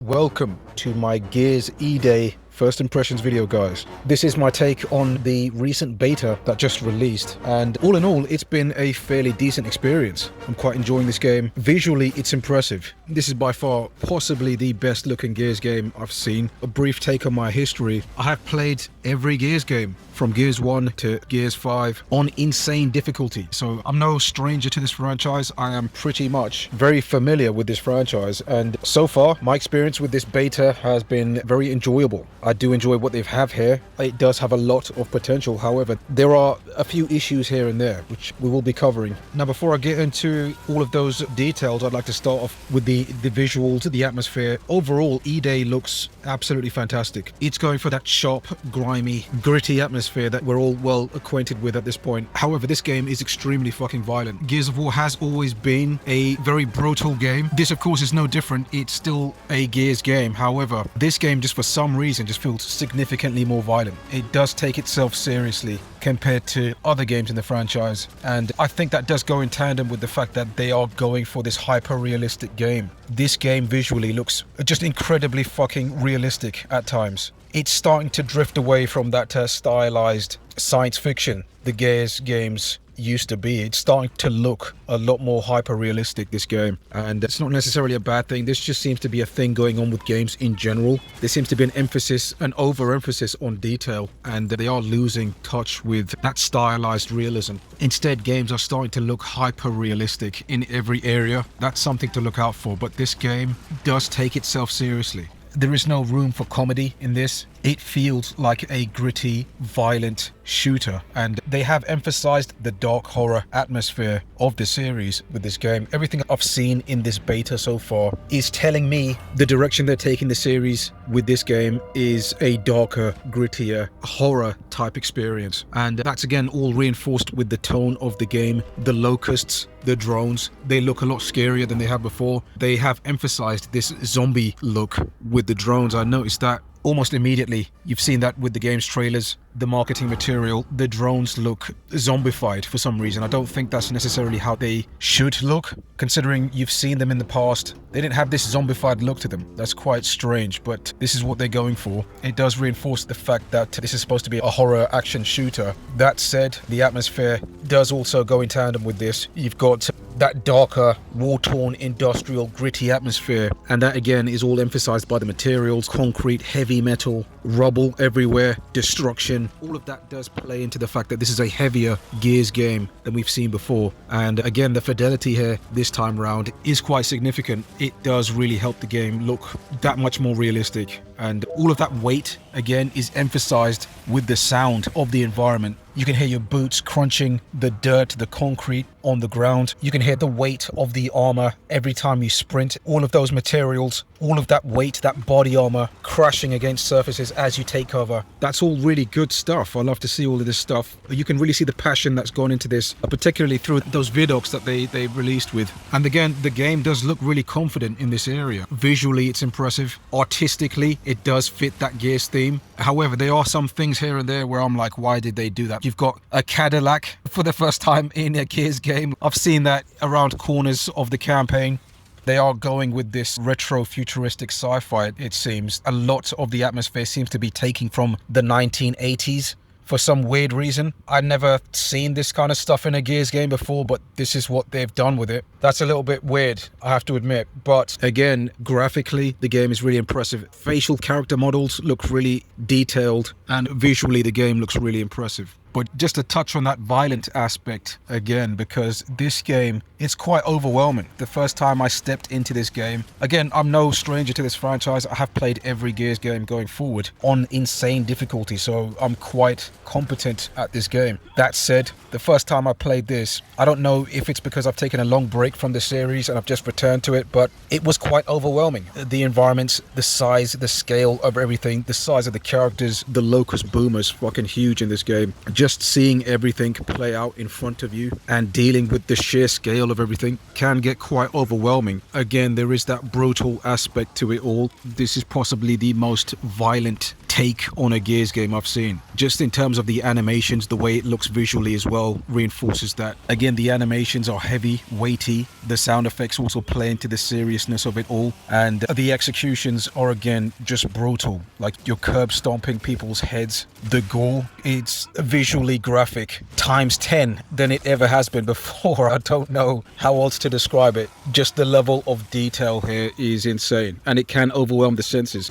Welcome to my Gears E-Day first impressions video, guys. This is my take on the recent beta that just released, and all in all, it's been a fairly decent experience. I'm quite enjoying this game. Visually, it's impressive. This is by far possibly the best looking Gears game I've seen. A brief take on my history. I have played every Gears game, from Gears 1 to Gears 5, on insane difficulty. So I'm no stranger to this franchise. I am pretty much very familiar with this franchise, and so far, my experience with this beta has been very enjoyable. I do enjoy what they have here. It does have a lot of potential. However, there are a few issues here and there, which we will be covering. Now, before I get into all of those details, I'd like to start off with the visuals, the atmosphere. Overall, E-Day looks absolutely fantastic. It's going for that sharp, grimy, gritty atmosphere that we're all well acquainted with at this point. However, this game is extremely fucking violent. Gears of War has always been a very brutal game. This, of course, is no different. It's still a Gears game. However, this game, just for some reason, just feels significantly more violent. It does take itself seriously compared to other games in the franchise, and I think that does go in tandem with the fact that they are going for this hyper-realistic game. This game visually looks just incredibly fucking realistic at times. It's starting to drift away from that stylized science fiction the Gears games used to be. It's starting to look a lot more hyper-realistic, this game, and it's not necessarily a bad thing. This just seems to be a thing going on with games in general. There seems to be an emphasis, an over-emphasis on detail, and they are losing touch with that stylized realism. Instead, games are starting to look hyper-realistic in every area. That's something to look out for, but this game does take itself seriously. There is no room for comedy in this. It feels like a gritty, violent shooter, and they have emphasized the dark horror atmosphere of the series with this game. Everything I've seen in this beta so far is telling me the direction they're taking the series with this game is a darker, grittier, horror type experience, and that's again all reinforced with the tone of the game. The Locusts, the drones, they look a lot scarier than they have before. They have emphasized this zombie look with the drones. I noticed that almost immediately. You've seen that with the game's trailers, the marketing material. The drones look zombified for some reason. I don't think that's necessarily how they should look, considering you've seen them in the past. They didn't have this zombified look to them. That's quite strange, but this is what they're going for. It does reinforce the fact that this is supposed to be a horror action shooter. That said, the atmosphere does also go in tandem with this. You've got that darker, war-torn, industrial, gritty atmosphere, and that again is all emphasized by the materials: concrete, heavy metal, rubble everywhere, destruction. All of that does play into the fact that this is a heavier Gears game than we've seen before, and again, the fidelity here this time around is quite significant. It does really help the game look that much more realistic, and all of that weight again is emphasized with the sound of the environment. You can hear your boots crunching the dirt, the concrete on the ground. You can hear the weight of the armor every time you sprint. All of those materials, all of that weight, that body armor crashing against surfaces as you take cover. That's all really good stuff. I love to see all of this stuff. You can really see the passion that's gone into this, particularly through those vidocs that they released with. And again, the game does look really confident in this area. Visually, it's impressive. Artistically, it does fit that Gears theme. However, there are some things here and there where I'm like, why did they do that? You've got a Cadillac for the first time in a Gears game. I've seen that around corners of the campaign. They are going with this retro futuristic sci-fi, it seems. A lot of the atmosphere seems to be taking from the 1980s. For some weird reason. I've never seen this kind of stuff in a Gears game before, but this is what they've done with it. That's a little bit weird, I have to admit. But again, graphically, the game is really impressive. Facial character models look really detailed, and visually the game looks really impressive. But just to touch on that violent aspect again, because this game, it's quite overwhelming. The first time I stepped into this game, again, I'm no stranger to this franchise. I have played every Gears game going forward on insane difficulty, so I'm quite competent at this game. That said, the first time I played this, I don't know if it's because I've taken a long break from the series and I've just returned to it, but it was quite overwhelming. The environments, the size, the scale of everything, the size of the characters, the Locust boomers, fucking huge in this game. just seeing everything play out in front of you and dealing with the sheer scale of everything can get quite overwhelming. Again, there is that brutal aspect to it all. This is possibly the most violent take on a Gears game I've seen. Just in terms of the animations, the way it looks visually as well reinforces that. Again, the animations are heavy, weighty. The sound effects also play into the seriousness of it all. And the executions are, again, just brutal. Like, you're curb stomping people's heads. The gore, it's visually graphic times 10 than it ever has been before. I don't know how else to describe it. Just the level of detail here is insane, and it can overwhelm the senses.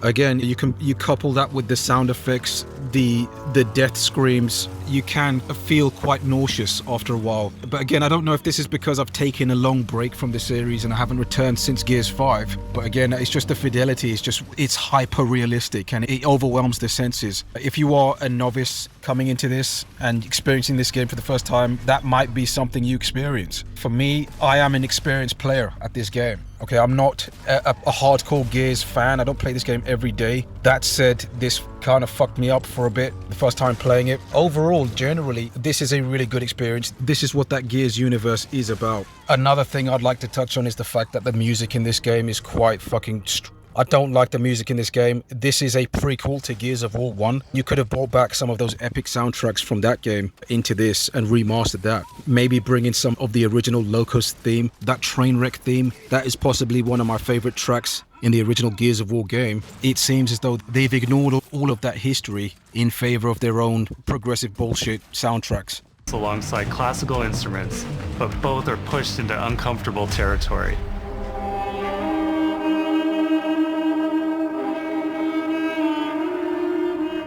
Again, you couple that with the sound effects, the death screams. You can feel quite nauseous after a while. But again, I don't know if this is because I've taken a long break from the series and I haven't returned since Gears 5. But again, it's just the fidelity. It's hyper realistic and it overwhelms the senses. If you are a novice coming into this and experiencing this game for the first time, that might be something you experience. For me, I am an experienced player at this game. Okay, I'm not a hardcore Gears fan. I don't play this game every day. That said, this kind of fucked me up for a bit the first time playing it. Overall, generally, this is a really good experience. This is what that Gears universe is about. Another thing I'd like to touch on is the fact that the music in this game is quite fucking I don't like the music in this game. This is a prequel to Gears of War 1. You could have brought back some of those epic soundtracks from that game into this and remastered that. Maybe bring in some of the original Locust theme, that train wreck theme. That is possibly one of my favorite tracks in the original Gears of War game. It seems as though they've ignored all of that history in favor of their own progressive bullshit soundtracks. Alongside classical instruments, but both are pushed into uncomfortable territory.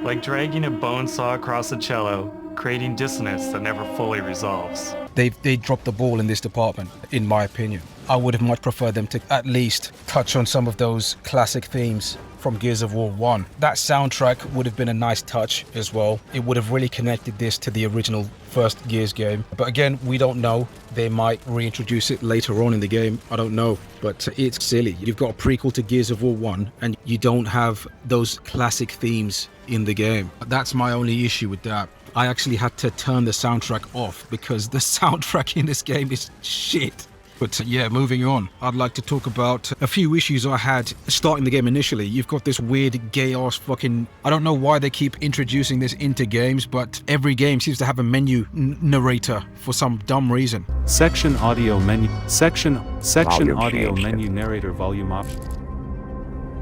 Like dragging a bone saw across a cello, creating dissonance that never fully resolves. They dropped the ball in this department, in my opinion. I would have much preferred them to at least touch on some of those classic themes from Gears of War 1. That soundtrack would have been a nice touch as well. It would have really connected this to the original first Gears game. But again, we don't know. They might reintroduce it later on in the game. I don't know. But it's silly. You've got a prequel to Gears of War 1 and you don't have those classic themes in the game. That's my only issue with that. I actually had to turn the soundtrack off because the soundtrack in this game is shit. But yeah, moving on, I'd like to talk about a few issues I had starting the game initially. You've got this weird gay-ass fucking... I don't know why they keep introducing this into games, but every game seems to have a menu narrator for some dumb reason. Section audio menu. Section audio menu narrator volume option.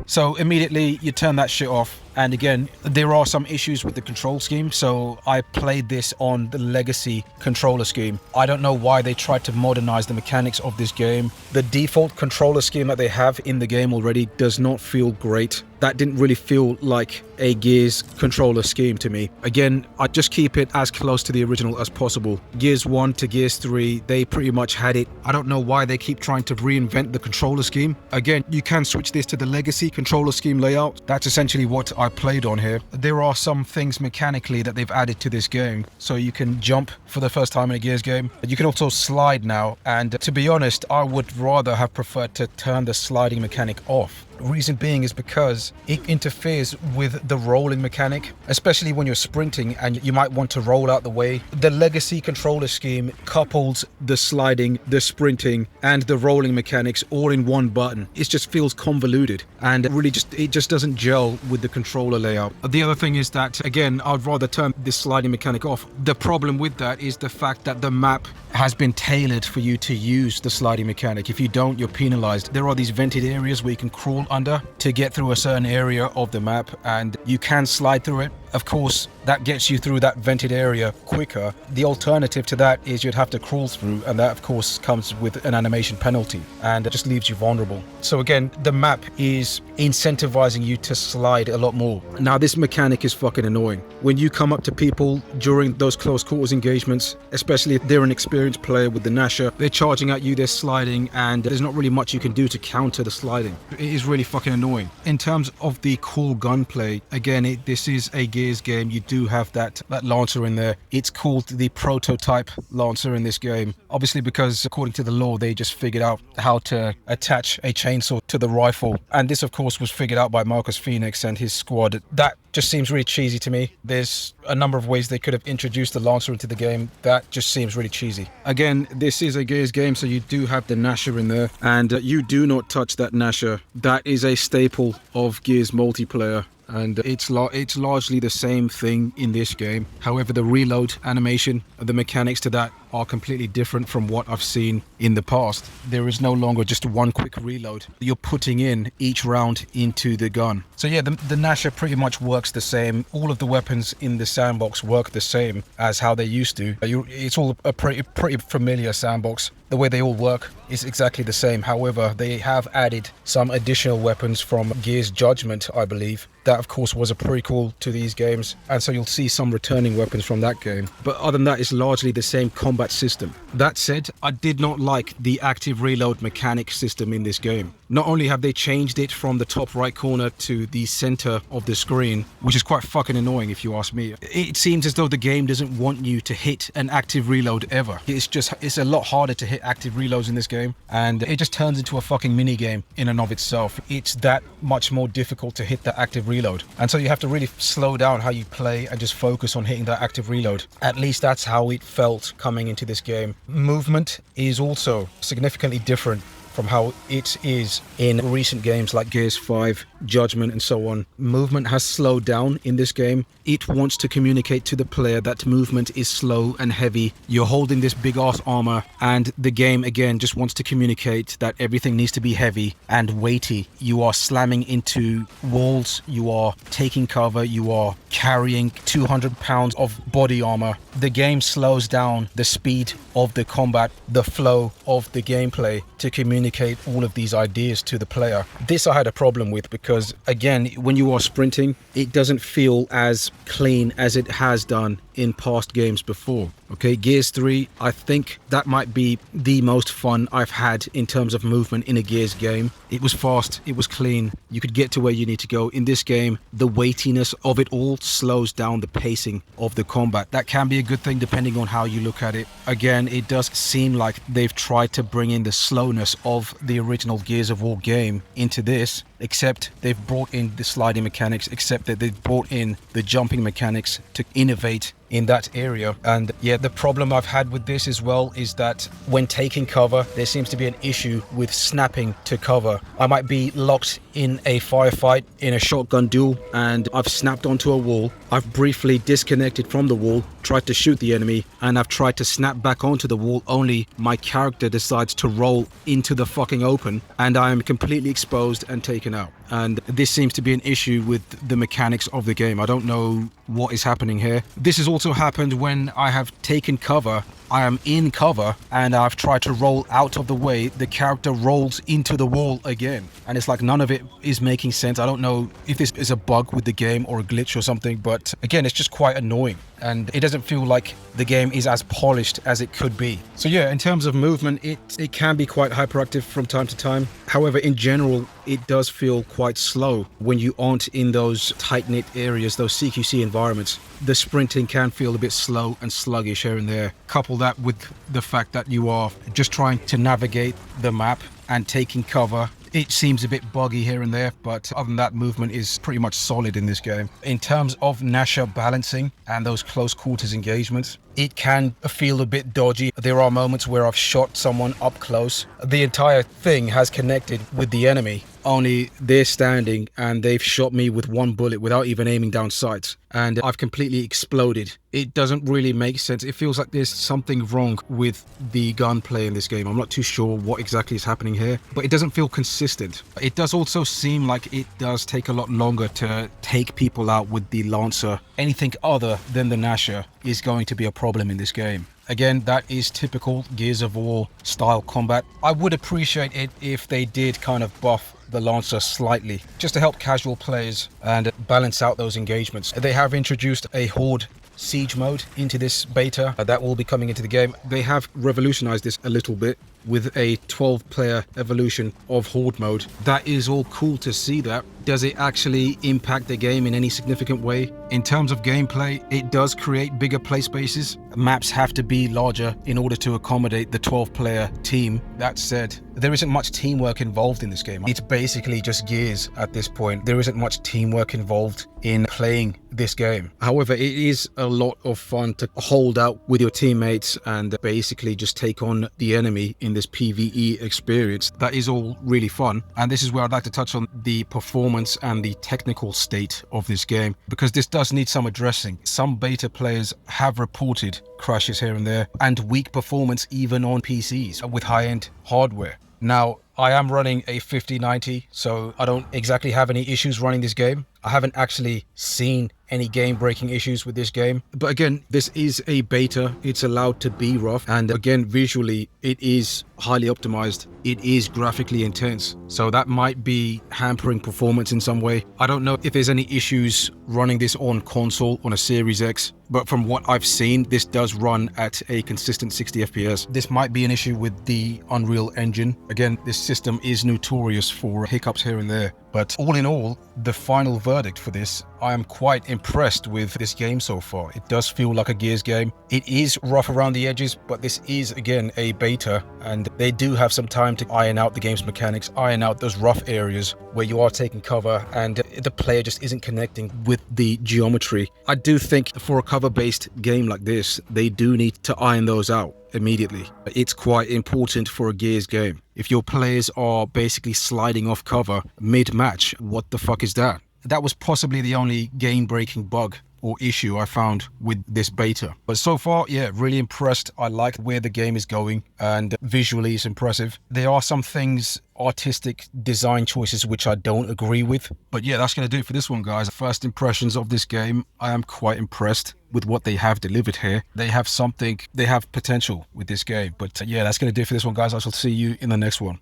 So immediately you turn that shit off. And again, there are some issues with the control scheme, so I played this on the legacy controller scheme. I don't know why they tried to modernize the mechanics of this game. The default controller scheme that they have in the game already does not feel great. That didn't really feel like a Gears controller scheme to me. Again, I just keep it as close to the original as possible. Gears 1 to Gears 3, they pretty much had it. I don't know why they keep trying to reinvent the controller scheme. Again, you can switch this to the legacy controller scheme layout. That's essentially what I played on here. There are some things mechanically that they've added to this game. So you can jump for the first time in a Gears game. You can also slide now. And to be honest, I would rather have preferred to turn the sliding mechanic off. Reason being is because it interferes with the rolling mechanic, especially when you're sprinting and you might want to roll out the way. The legacy controller scheme couples the sliding, the sprinting, and the rolling mechanics all in one button. It just feels convoluted and it just doesn't gel with the controller layout. The other thing is that, again, I'd rather turn this sliding mechanic off. The problem with that is the fact that the map has been tailored for you to use the sliding mechanic. If you don't, you're penalized. There are these vented areas where you can crawl under to get through a certain area of the map, and you can slide through it. Of course, that gets you through that vented area quicker. The alternative to that is you'd have to crawl through, and that of course comes with an animation penalty, and it just leaves you vulnerable. So again, the map is incentivizing you to slide a lot more. Now this mechanic is fucking annoying. When you come up to people during those close quarters engagements, especially if they're inexperienced experienced player with the Gnasher, they're charging at you, they're sliding, and there's not really much you can do to counter the sliding. It is really fucking annoying. In terms of the cool gunplay, again, this is a Gears game. You do have that Lancer in there. It's called the prototype Lancer in this game. Obviously, because according to the law, they just figured out how to attach a chainsaw to the rifle. And this, of course, was figured out by Marcus Phoenix and his squad. That just seems really cheesy to me. There's a number of ways they could have introduced the Lancer into the game. That just seems really cheesy. Again, this is a Gears game, so you do have the Gnasher in there, and you do not touch that Gnasher. That is a staple of Gears multiplayer, and it's largely the same thing in this game. However, the reload animation, the mechanics to that are completely different from what I've seen in the past. There is no longer just one quick reload. You're putting in each round into the gun. So yeah, the Gnasher pretty much works the same. All of the weapons in the sandbox work the same as how they used to. It's all a pretty familiar sandbox. The way they all work is exactly the same. However, they have added some additional weapons from Gears Judgment, I believe. That, of course, was a prequel to these games, and so you'll see some returning weapons from that game. But other than that, it's largely the same combat system. That said, I did not like the active reload mechanic system in this game. Not only have they changed it from the top right corner to the center of the screen, which is quite fucking annoying if you ask me. It seems as though the game doesn't want you to hit an active reload ever. It's a lot harder to hit active reloads in this game, and it just turns into a fucking mini game in and of itself. It's that much more difficult to hit that active reload, and so you have to really slow down how you play and just focus on hitting that active reload. At least that's how it felt coming into this game. Movement is also significantly different from how it is in recent games like Gears 5, Judgment, and so on. Movement has slowed down in this game. It wants to communicate to the player that movement is slow and heavy. You're holding this big ass armor, and the game again just wants to communicate that everything needs to be heavy and weighty. You are slamming into walls, you are taking cover, you are carrying 200 pounds of body armor. The game slows down the speed of the combat, the flow of the gameplay to communicate all of these ideas to the player. This I had a problem with because, again, when you are sprinting, it doesn't feel as clean as it has done in past games before. Okay, Gears 3, I think that might be the most fun I've had in terms of movement in a Gears game. It was fast, it was clean, you could get to where you need to go. In this game, the weightiness of it all slows down the pacing of the combat. That can be a good thing depending on how you look at it. Again, it does seem like they've tried to bring in the slowness of the original Gears of War game into this, except they've brought in the sliding mechanics, except that they've brought in the jumping mechanics to innovate in that area. And yeah, the problem I've had with this as well is that when taking cover, there seems to be an issue with snapping to cover. I might be locked in a firefight in a shotgun duel and I've snapped onto a wall. I've briefly disconnected from the wall, tried to shoot the enemy, and I've tried to snap back onto the wall, only my character decides to roll into the fucking open and I am completely exposed and taken out. And this seems to be an issue with the mechanics of the game. I don't know what is happening here. This has also happened when I have taken cover. I am in cover and I've tried to roll out of the way. The character rolls into the wall again. And it's like none of it is making sense. I don't know if this is a bug with the game or a glitch or something, but again, it's just quite annoying. And it doesn't feel like the game is as polished as it could be. So yeah, in terms of movement, it can be quite hyperactive from time to time. However, in general, it does feel quite slow when you aren't in those tight-knit areas, those CQC environments. The sprinting can feel a bit slow and sluggish here and there. Couple that with the fact that you are just trying to navigate the map and taking cover. It seems a bit buggy here and there, but other than that, movement is pretty much solid in this game. In terms of Gnasher balancing and those close quarters engagements, it can feel a bit dodgy. There are moments where I've shot someone up close. The entire thing has connected with the enemy, only they're standing and they've shot me with one bullet without even aiming down sights. And I've completely exploded. It doesn't really make sense. It feels like there's something wrong with the gunplay in this game. I'm not too sure what exactly is happening here, but it doesn't feel consistent. It does also seem like it does take a lot longer to take people out with the Lancer. Anything other than the Gnasher is going to be a problem in this game. Again, that is typical Gears of War style combat. I would appreciate it if they did kind of buff the Lancer slightly, just to help casual players and balance out those engagements. They have introduced a Horde siege mode into this beta that will be coming into the game. They have revolutionized this a little bit with a 12-player evolution of Horde mode. That is all cool to see that. Does it actually impact the game in any significant way? In terms of gameplay, it does create bigger play spaces. Maps have to be larger in order to accommodate the 12-player team. That said, there isn't much teamwork involved in this game. It's basically just gears at this point. There isn't much teamwork involved in playing this game. However, it is a lot of fun to hold out with your teammates and basically just take on the enemy in this PvE experience. That is all really fun. And this is where I'd like to touch on the performance and the technical state of this game, because this does need some addressing. Some beta players have reported crashes here and there and weak performance even on PCs with high-end hardware. Now, I am running a 5090, so I don't exactly have any issues running this game. I haven't actually seen any game-breaking issues with this game. But again, this is a beta. It's allowed to be rough. And again, visually, it is highly optimized. It is graphically intense. So that might be hampering performance in some way. I don't know if there's any issues running this on console on a Series X. But from what I've seen, this does run at a consistent 60 FPS. This might be an issue with the Unreal Engine. Again, this system is notorious for hiccups here and there. But all in all, the final verdict for this, I am quite impressed with this game so far. It does feel like a Gears game. It is rough around the edges, but this is, again, a beta, and they do have some time to iron out the game's mechanics, iron out those rough areas where you are taking cover and the player just isn't connecting with the geometry. I do think for a cover-based game like this, they do need to iron those out immediately. It's quite important for a Gears game. If your players are basically sliding off cover mid-match, what the fuck is that? That was possibly the only game-breaking bug or issue I found with this beta. But so far, yeah, really impressed. I like where the game is going, and visually it's impressive. There are some things, artistic design choices, which I don't agree with. But yeah, that's going to do it for this one, guys. First impressions of this game, I am quite impressed with what they have delivered here. They have something, they have potential with this game. But yeah, that's going to do it for this one, guys. I shall see you in the next one.